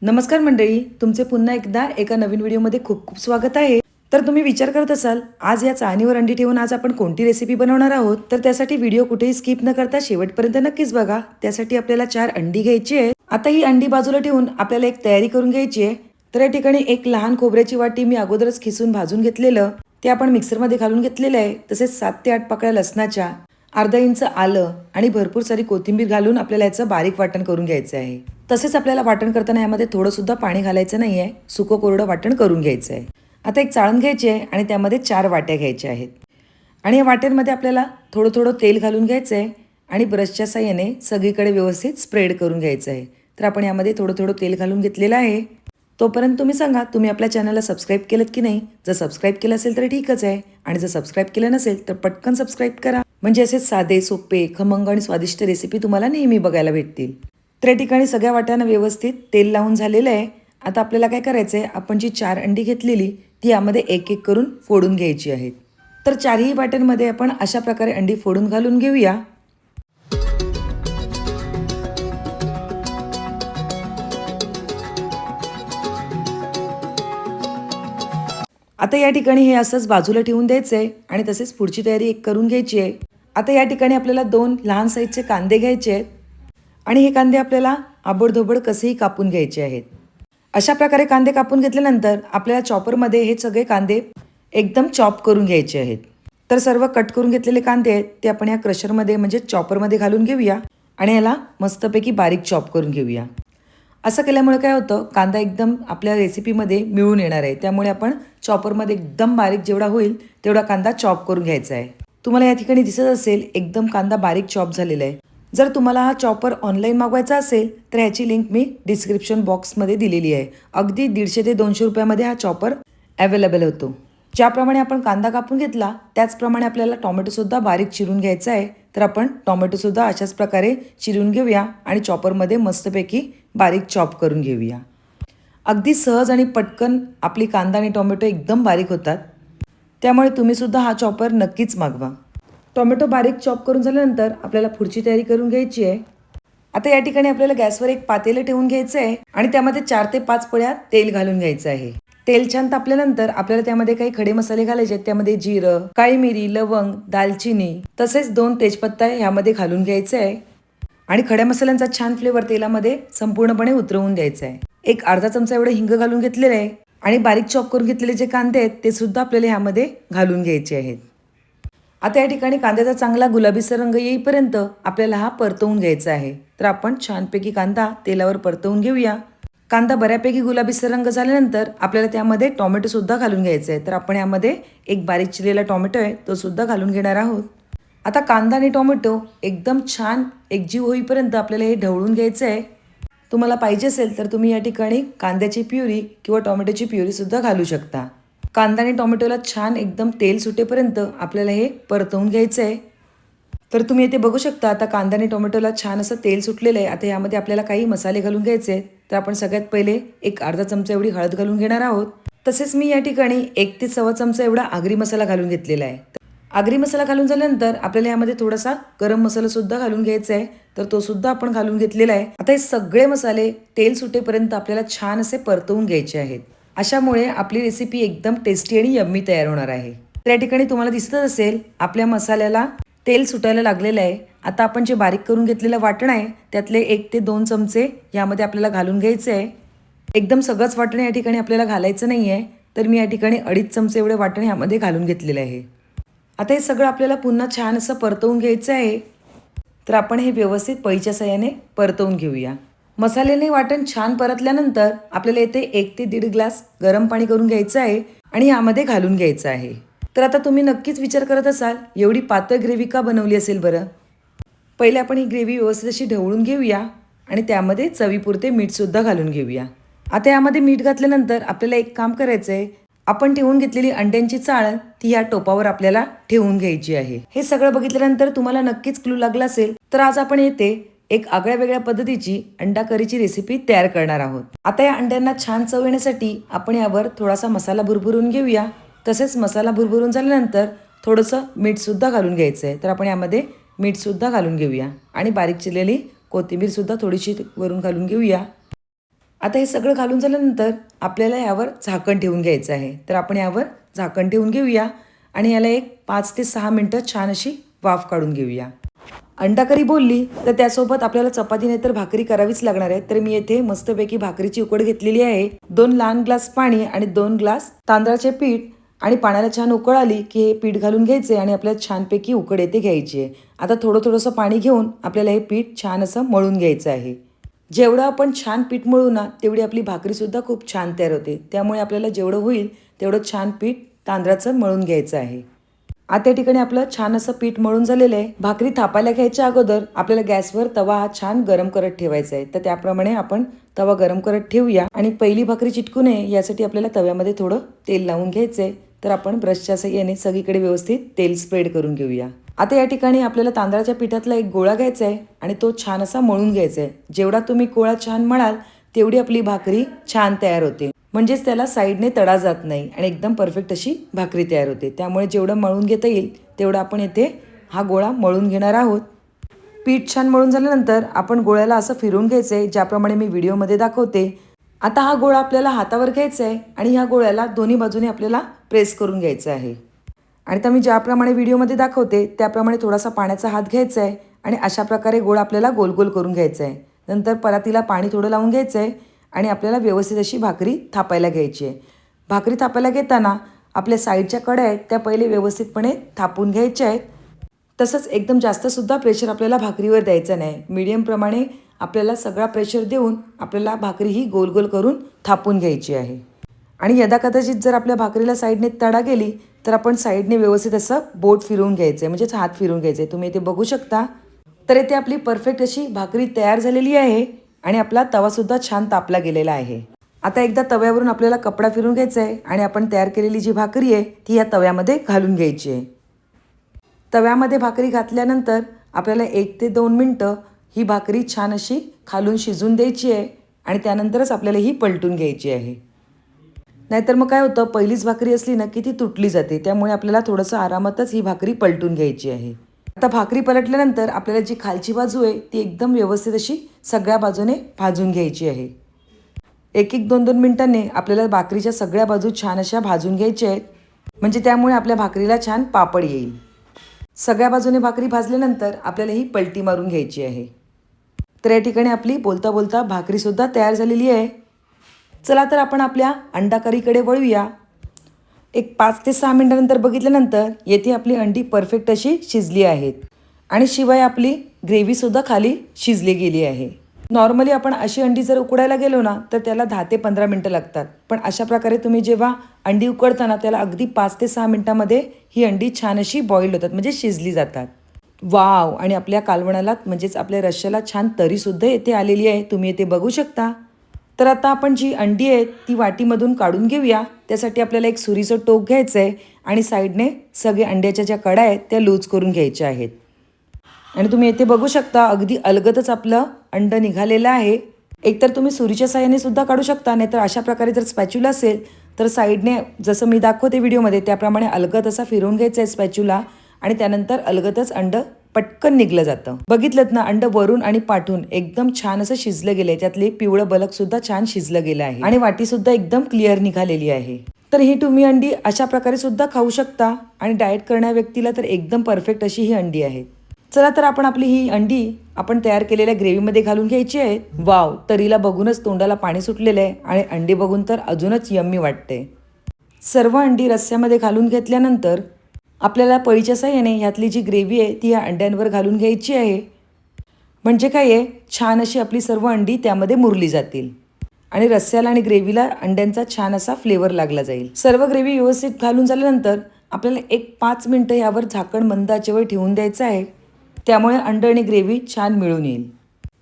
नमस्कार मंडळी, तुमचे पुन्हा एकदा एका नवीन व्हिडिओमध्ये खूप खूप स्वागत आहे. तर तुम्ही विचार करत असाल आज या चाळणीवर अंडी ठेवून आज आपण कोणती रेसिपी बनवणार आहोत. तर त्यासाठी व्हिडिओ कुठेही स्किप न करता शेवटपर्यंत नक्कीच बघा. त्यासाठी आपल्याला 4 अंडी घ्यायची आहेत. आता ही अंडी बाजूला ठेवून आपल्याला एक तयारी करून घ्यायची आहे. तर या ठिकाणी एक लहान खोबऱ्याची वाटी मी अगोदरच खिसून भाजून घेतलेलं ते आपण मिक्सरमध्ये घालून घेतलेलं आहे. तसेच 7 ते 8 पाकळ्या लसणाच्या, अर्धा इंच आलं आणि भरपूर सारी कोथिंबीर घालून आपल्याला याचं बारीक वाटण करून घ्यायचं आहे. तसेच आपल्याला वाटण करताना यामध्ये थोडं सुद्धा पाणी घालायचं नाही आहे. सुकं कोरडं वाटण करून घ्यायचं आहे. आता एक चाळण घ्यायची आहे आणि त्यामध्ये 4 वाट्या घ्यायच्या आहेत. आणि या वाट्यांमध्ये आपल्याला थोडं थोडं तेल घालून घ्यायचं आहे आणि ब्रशच्या साहाय्याने सगळीकडे व्यवस्थित स्प्रेड करून घ्यायचं आहे. तर आपण यामध्ये थोडं थोडं तेल घालून घेतलेलं आहे. तोपर्यंत तुम्ही सांगा तुम्ही आपल्या चॅनलला सबस्क्राईब केलं की नाही. जर सबस्क्राईब केलं असेल तर ठीकच आहे आणि जर सबस्क्राईब केलं नसेल तर पटकन सबस्क्राईब करा. म्हणजे असे साधे सोपे खमंग आणि स्वादिष्ट रेसिपी तुम्हाला नेहमी बघायला भेटतील. तर या ठिकाणी सगळ्या वाट्यांना व्यवस्थित तेल लावून झालेलं आहे. आता आपल्याला काय करायचं आहे, आपण जी 4 अंडी घेतलेली ती यामध्ये एक एक करून फोडून घ्यायची आहेत. तर 4ही वाट्यांमध्ये आपण अशा प्रकारे अंडी फोडून घालून घेऊया. आता या ठिकाणी हे असंच बाजूला ठेवून द्यायचं आहे आणि तसेच पुढची तयारी एक करून घ्यायची आहे. आता या ठिकाणी आपल्याला 2 लहान साईजचे कांदे घ्यायचे आहेत आणि हे कांदे आपल्याला आबडधोबड कसेही कापून घ्यायचे आहेत. अशा प्रकारे कांदे कापून घेतल्यानंतर आपल्याला चॉपरमध्ये हे सगळे कांदे एकदम चॉप करून घ्यायचे आहेत. तर सर्व कट करून घेतलेले कांदे आहेत ते आपण या क्रशरमध्ये म्हणजे चॉपरमध्ये घालून घेऊया आणि याला मस्तपैकी बारीक चॉप करून घेऊया. असं केल्यामुळे काय होतं, कांदा एकदम आपल्या रेसिपीमध्ये मिळून येणार आहे. त्यामुळे आपण चॉपरमध्ये एकदम बारीक जेवढा होईल तेवढा कांदा चॉप करून घ्यायचा आहे. तुम्हाला या ठिकाणी दिसत असेल एकदम कांदा बारीक चॉप झालेला आहे. जर तुम्हाला हा चॉपर ऑनलाईन मागवायचा असेल तर ह्याची लिंक मी डिस्क्रिप्शन बॉक्समध्ये दिलेली आहे. अगदी 150 ते 200 रुपयामध्ये हा चॉपर अवेलेबल होतो. ज्याप्रमाणे आपण कांदा कापून घेतला त्याचप्रमाणे आपल्याला टोमॅटोसुद्धा बारीक चिरून घ्यायचा आहे. तर आपण टोमॅटोसुद्धा अशाच प्रकारे चिरून घेऊया आणि चॉपरमध्ये मस्तपैकी बारीक चॉप करून घेऊया. अगदी सहज आणि पटकन आपली कांदा आणि टोमॅटो एकदम बारीक होतात. त्यामुळे तुम्हीसुद्धा हा चॉपर नक्कीच मागवा. टोमॅटो बारीक चॉप करून झाल्यानंतर आपल्याला पुढची तयारी करून घ्यायची आहे. आता या ठिकाणी आपल्याला गॅसवर एक पातेलं ठेवून घ्यायचं आहे आणि त्यामध्ये 4 ते 5 पळ्या तेल घालून घ्यायचं आहे. तेल छान तापल्यानंतर आपल्याला त्यामध्ये काही खडे मसाले घालायचे आहेत. त्यामध्ये जिरं, काळी मिरी, लवंग, दालचिनी तसेच 2 तेजपत्ता ह्यामध्ये घालून घ्यायचं आहे आणि खड्या मसाल्यांचा छान फ्लेवर तेलामध्ये संपूर्णपणे उतरवून द्यायचा आहे. एक अर्धा चमचा एवढं हिंग घालून घेतलेलं आहे आणि बारीक चॉप करून घेतलेले जे कांदे आहेत ते सुद्धा आपल्याला ह्यामध्ये घालून घ्यायचे आहेत. आता या ठिकाणी कांद्याचा चांगला गुलाबीसर रंग येईपर्यंत आपल्याला हा परतवून घ्यायचा आहे. तर आपण छानपैकी कांदा तेलावर परतवून घेऊया. कांदा बऱ्यापैकी गुलाबीसर रंग झाल्यानंतर आपल्याला त्यामध्ये टोमॅटोसुद्धा घालून घ्यायचं आहे. तर आपण यामध्ये एक बारीक चिरलेला टोमॅटो आहे तो सुद्धा घालून घेणार आहोत. आता कांदा आणि टोमॅटो एकदम छान एकजीव होईपर्यंत आपल्याला हे ढवळून घ्यायचं आहे. तुम्हाला पाहिजे असेल तर तुम्ही या ठिकाणी कांद्याची प्युरी किंवा टोमॅटोची प्युरीसुद्धा घालू शकता. कांदा आणि टोमॅटोला छान एकदम तेल सुटेपर्यंत आपल्याला हे परतवून घ्यायचं आहे. तर तुम्ही इथे बघू शकता आता कांदा आणि टोमॅटोला छान असं तेल सुटलेलं आहे. आता यामध्ये आपल्याला काही मसाले घालून घ्यायचे आहेत. तर आपण सगळ्यात पहिले एक अर्धा चमचा एवढी हळद घालून घेणार आहोत. तसेच मी या ठिकाणी 1 ते सव्वा चमचा एवढा आगरी मसाला घालून घेतलेला आहे. आगरी मसाला घालून झाल्यानंतर आपल्याला यामध्ये थोडासा गरम मसाला सुद्धा घालून घ्यायचा आहे. तर तो सुद्धा आपण घालून घेतलेला आहे. आता हे सगळे मसाले तेल सुटेपर्यंत आपल्याला छान असे परतवून घ्यायचे आहेत. अशामुळे आपली रेसिपी एकदम टेस्टी आणि यम्मी तयार होणार आहे. तर या ठिकाणी तुम्हाला दिसतच असेल आपल्या मसाल्याला तेल सुटायला लागलेलं आहे. आता आपण जे बारीक करून घातलेलं वाटण आहे त्यातले 1 ते 2 चमचे यामध्ये आपल्याला घालून घ्यायचे आहे. एकदम सगळंच वाटण या ठिकाणी आपल्याला घालायचं नाही आहे. तर मी या ठिकाणी 2.5 चमचे एवढे वाटण यामध्ये घालून घेतलेलं आहे. आता हे सगळं आपल्याला पुन्हा छान असं परतवून घ्यायचं आहे. तर आपण हे व्यवस्थित पळीच्या साहाय्याने परतवून घेऊया. मसाल्याने वाटण छान परतल्यानंतर आपल्याला येथे 1 ते 1.5 ग्लास गरम पाणी करून घ्यायचं आहे आणि यामध्ये घालून घ्यायचं आहे. तर आता तुम्ही नक्कीच विचार करत असाल एवढी पातळ ग्रेव्ही का बनवली असेल बरं. पहिले आपण ही ग्रेव्ही व्यवस्थित अशी ढवळून घेऊया आणि त्यामध्ये चवीपुरते मीठसुद्धा घालून घेऊया. आता यामध्ये मीठ घातल्यानंतर आपल्याला एक काम करायचं आहे. आपण ठेवून घेतलेली अंड्यांची चाळण ती या टोपावर आपल्याला ठेवून घ्यायची आहे. हे सगळं बघितल्यानंतर तुम्हाला नक्कीच क्लू लागला असेल. तर आज आपण येथे एक आगळ्या वेगळ्या पद्धतीची अंडा करीची रेसिपी तयार करणार आहोत. आता या अंड्यांना छान चव येण्यासाठी आपण यावर थोडासा मसाला भुरभुरून घेऊया. तसेच मसाला भुरभुरून झाल्यानंतर थोडंसं मीठसुद्धा घालून घ्यायचं आहे. तर आपण यामध्ये मीठसुद्धा घालून घेऊया आणि बारीक चिरलेली कोथिंबीरसुद्धा थोडीशी वरून घालून घेऊया. आता हे सगळं घालून झाल्यानंतर आपल्याला यावर झाकण ठेवून घ्यायचं आहे. तर आपण यावर झाकण ठेवून घेऊया आणि याला एक 5 ते 6 मिनटं छान अशी वाफ काढून घेऊया. अंडा करी बोलली तर त्यासोबत आपल्याला चपाती नाही तर भाकरी करावीच लागणार आहे. तर मी येथे मस्तपैकी भाकरीची उकड घेतलेली आहे. 2 लहान ग्लास पाणी आणि 2 ग्लास तांदळाचे पीठ आणि पाण्याला छान उकळ आली की हे पीठ घालून घ्यायचे आणि आपल्याला छानपैकी उकड येते घ्यायची आहे. आता थोडंसं पाणी घेऊन आपल्याला हे पीठ छान असं मळून घ्यायचं आहे. जेवढं आपण छान पीठ मळू ना तेवढी आपली भाकरीसुद्धा खूप छान तयार होते. त्यामुळे आपल्याला जेवढं होईल तेवढं छान पीठ तांदळाचं मळून घ्यायचं आहे. आता या ठिकाणी आपलं छान असं पीठ मळून झालेलं आहे. भाकरी थापायला घ्यायच्या अगोदर आपल्याला गॅसवर तवा हा छान गरम करत ठेवायचा आहे. तर त्याप्रमाणे आपण तवा गरम करत ठेवूया आणि पहिली भाकरी चिटकू नये यासाठी आपल्याला तव्यामध्ये थोडं तेल लावून घ्यायचं आहे. तर आपण ब्रशच्या साहाय्याने सगळीकडे व्यवस्थित तेल स्प्रेड करून घेऊया. आता या ठिकाणी आपल्याला तांदळाच्या पिठातला एक गोळा घ्यायचा आहे आणि तो छान असा मळून घ्यायचा आहे. जेवढा तुम्ही गोळा छान मळाल तेवढी आपली भाकरी छान तयार होते. म्हणजेच त्याला साईडने तडा जात नाही आणि एकदम परफेक्ट अशी भाकरी तयार होते. त्यामुळे जेवढं मळून घेता येईल तेवढं आपण येथे हा गोळा मळून घेणार आहोत. पीठ छान मळून झाल्यानंतर आपण गोळ्याला असं फिरवून घ्यायचं आहे ज्याप्रमाणे मी व्हिडिओमध्ये दाखवते. आता हा गोळा आपल्याला हातावर घ्यायचा आहे आणि ह्या गोळ्याला दोन्ही बाजूने आपल्याला प्रेस करून घ्यायचं आहे. आणि आता मी ज्याप्रमाणे व्हिडिओमध्ये दाखवते त्याप्रमाणे थोडासा पाण्याचा हात घ्यायचा आहे आणि अशा प्रकारे गोळा आपल्याला गोल गोल करून घ्यायचा आहे. नंतर परातीला पाणी थोडं लावून घ्यायचं आहे आणि आपल्याला व्यवस्थित अशी भाकरी थापायला घ्यायची आहे. भाकरी थापायला घेताना आपल्या साईडच्या कड्या आहेत त्या पहिले व्यवस्थितपणे थापून घ्यायच्या आहेत. तसंच एकदम जास्तसुद्धा प्रेशर आपल्याला भाकरीवर द्यायचं नाही. मीडियमप्रमाणे आपल्याला सगळा प्रेशर देऊन आपल्याला भाकरी ही गोल गोल करून थापून घ्यायची आहे. आणि यदाकदाचित जर आपल्या भाकरीला साईडने तडा गेली तर आपण साईडने व्यवस्थित असं बोट फिरवून घ्यायचं आहे, म्हणजेच हात फिरवून घ्यायचे. तुम्ही इथे बघू शकता. तर इथे आपली परफेक्ट अशी भाकरी तयार झालेली आहे आणि आपला तवासुद्धा छान तापला गेलेला आहे. आता एकदा तव्यावरून आपल्याला कपडा फिरून घ्यायचा आहे आणि आपण तयार केलेली जी भाकरी आहे ती या तव्यामध्ये घालून घ्यायची आहे. तव्यामध्ये भाकरी घातल्यानंतर आपल्याला 1 ते 2 मिनटं ही भाकरी छान अशी खालून शिजून द्यायची आहे आणि त्यानंतरच आपल्याला ही पलटून घ्यायची आहे. नाहीतर मग काय होतं, पहिलीच भाकरी असली ना की ती तुटली जाते. त्यामुळे आपल्याला थोडंसं आरामातच ही भाकरी पलटून घ्यायची आहे. आता भाकरी पलटल्यानंतर आपल्याला जी खालची बाजू आहे ती एकदम व्यवस्थित अशी सगळ्या बाजूने भाजून घ्यायची आहे. 1-2 मिनिटांनी आपल्याला भाकरीच्या सगळ्या बाजू छान अशा भाजून घ्यायच्या आहेत. म्हणजे त्यामुळे आपल्या भाकरीला छान पापड येईल. सगळ्या बाजूने भाकरी भाजल्यानंतर आपल्याला ही पलटी मारून घ्यायची आहे. तर या ठिकाणी आपली बोलता बोलता भाकरीसुद्धा तयार झालेली आहे. चला तर आपण आपल्या अंडा करीकडे वळूया. एक 5 ते 6 मिनिटानंतर बघितल्यानंतर येथे आपली अंडी परफेक्ट अशी शिजली आहेत आणि शिवाय आपली ग्रेव्हीसुद्धा खाली शिजली गेली आहे. नॉर्मली आपण अशी अंडी जर उकडायला गेलो ना तर त्याला 10 ते 15 मिनटं लागतात. पण अशा प्रकारे तुम्ही जेव्हा अंडी उकडताना त्याला अगदी 5 ते 6 मिनिटांमध्ये ही अंडी छान अशी बॉईल होतात, म्हणजे शिजली जातात. वाव! आणि आपल्या कालवणाला म्हणजेच आपल्या रश्श्याला छान तरीसुद्धा येथे आलेली आहे. तुम्ही येथे बघू शकता. तर आता आपण जी अंडी आहेत ती वाटीमधून काढून घेऊया. त्यासाठी आपल्याला एक सुरीचं टोक घ्यायचं आहे आणि साईडने सगळे अंड्याच्या ज्या कडा आहेत त्या लूज करून घ्यायच्या आहेत. आणि तुम्ही येथे बघू शकता अगदी अलगदच आपलं अंड निघालेलं आहे. एकतर तुम्ही सुरीच्या साहाय्याने सुद्धा काढू शकता, नाहीतर अशा प्रकारे जर स्पॅच्युला असेल तर साईडने जसं मी दाखवते व्हिडिओमध्ये त्याप्रमाणे अलगद असा फिरवून घ्यायचा आहे स्पॅच्युला आणि त्यानंतर अलगदच अंड पटकन निघलं जातं. बघितलं ना, अंड वरून आणि पाठून एकदम छान असं शिजलं गेलंय. त्यातले पिवळं बलक सुद्धा छान शिजलं गेलं आहे आणि वाटी सुद्धा एकदम क्लिअर निघालेली आहे. तर ही तुम्ही अंडी अशा प्रकारे सुद्धा खाऊ शकता आणि डाएट करणाऱ्या व्यक्तीला तर एकदम परफेक्ट अशी ही अंडी आहे. चला तर आपण आपली ही अंडी आपण तयार केलेल्या ग्रेव्हीमध्ये घालून घ्यायची आहेत. वाव! तरीला बघूनच तोंडाला पाणी सुटलेलं आहे आणि अंडी बघून तर अजूनच यम्मी वाटते. सर्व अंडी रस्स्यामध्ये घालून घेतल्यानंतर आपल्याला पळीच्या साहाय्याने ह्यातली जी ग्रेव्ही आहे ती या अंड्यांवर घालून घ्यायची आहे. म्हणजे काय आहे, छान अशी आपली सर्व अंडी त्यामध्ये मुरली जातील आणि रस्स्याला आणि ग्रेव्हीला अंड्यांचा छान असा फ्लेवर लागला जाईल. सर्व ग्रेव्ही व्यवस्थित घालून झाल्यानंतर आपल्याला 1-5 मिनटं यावर झाकण मंद आचेवर ठेवून द्यायचं आहे. त्यामुळे अंड आणि ग्रेव्ही छान मिळून येईल.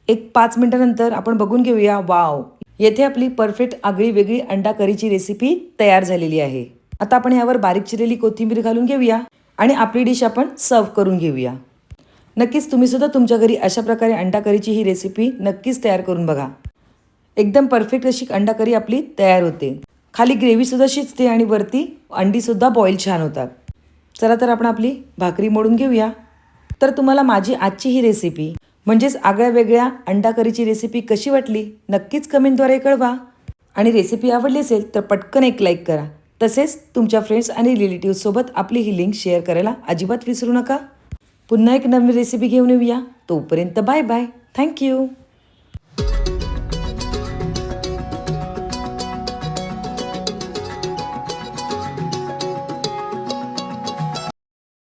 1-5 मिनटानंतर आपण बघून घेऊया. वाव! येथे आपली परफेक्ट आगळी वेगळी अंडा करीची रेसिपी तयार झालेली आहे. आता आपण यावर बारीक चिरलेली कोथिंबीर घालून घेऊया आणि आपली डिश आपण सर्व करून घेऊया. नक्कीच तुम्ही सुद्धा तुमच्या घरी अशा प्रकारे अंडा करीची ही रेसिपी नक्कीच तयार करून बघा. एकदम परफेक्ट अशी अंडा करी आपली तयार होते. खाली ग्रेव्हीसुद्धा शिजते आणि वरती अंडीसुद्धा बॉईल छान होतात. चला तर आपण आपली भाकरी मोडून घेऊया. तर तुम्हाला माझी आजची ही रेसिपी म्हणजेच आगळ्या वेगळ्या अंडा करीची रेसिपी कशी वाटली नक्कीच कमेंटद्वारे कळवा. आणि रेसिपी आवडली असेल तर पटकन एक लाईक करा. तसेच तुमच्या फ्रेंड्स आणि रिलेटिव्हसोबत आपली ही लिंक शेअर करायला अजिबात विसरू नका. पुन्हा एक नवीन रेसिपी घेऊन येऊया. तोपर्यंत बाय बाय. थँक्यू.